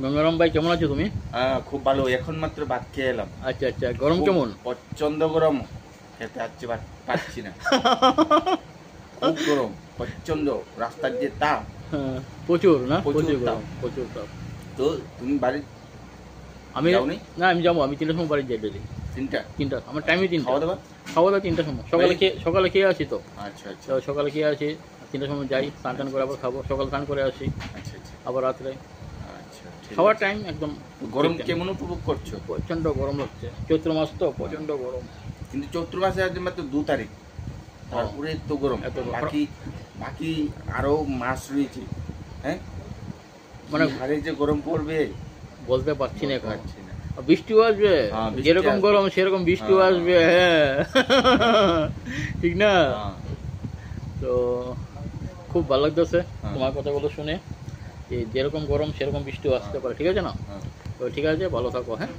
গঙ্গারাম ভাই কেমন আছো তুমি? খুব ভালো, এখন মাত্র ভাত খেয়ে এলাম। আচ্ছা আচ্ছা, গরম কেমন? প্রচন্ড গরম, খেতে পাচ্ছি না। খুব গরম, প্রচন্ড, রাস্তার যে তাপ। প্রচুর না, প্রচুর প্রচুর তাপ। গরম, প্রচুর তাপ। তো তুমি বাড়ি আমি যাওনি? না, আমি যাবো, আমি 3টার সময় বাড়ি যাই ডেলি। 3টা? আমার টাইমই 3টা। খাওয়া দাওয়া? খাওয়া দাওয়া 3টার সময়, সকালে খেয়ে আসি তো। আচ্ছা আচ্ছা তো সকালে খেয়ে আসি, 3টার সময় যাই, স্নান টান করে আবার খাবো, সকালে স্নান করে আসি, আচ্ছা আচ্ছা আবার রাত্রে আচ্ছা, ঠিক খাওয়ার আছে। টাইম একদম। গরম ঠিক time। কেমন উপভোগ করছো? প্রচন্ড গরম লাগছে, চৈত্র মাস তো প্রচন্ড গরম। কিন্তু চৈত্র মাসে আজ মাত্র 2 তারিখ, তারপরে এত গরম। এত গরম। বাকি বাকি আরো মাস রয়েছে, হ্যাঁ, মানে মানে হারে যে গরম পড়বে বলতে পারছি না এখন। পারছি না। বৃষ্টিও আসবে, হ্যাঁ, বৃষ্টি যেরকম আসবে। গরম সেরকম বৃষ্টিও হ্যাঁ, আসবে, হ্যাঁ। ঠিক না? হ্যাঁ, তো খুব ভালো লাগতেছে হ্যাঁ। তোমার কথাগুলো শুনে, যে যেরকম গরম সেরকম বৃষ্টিও আসতে পারে, ঠিক আছে না? হ্যাঁ। তো ঠিক আছে, ভালো থাকো, হ্যাঁ।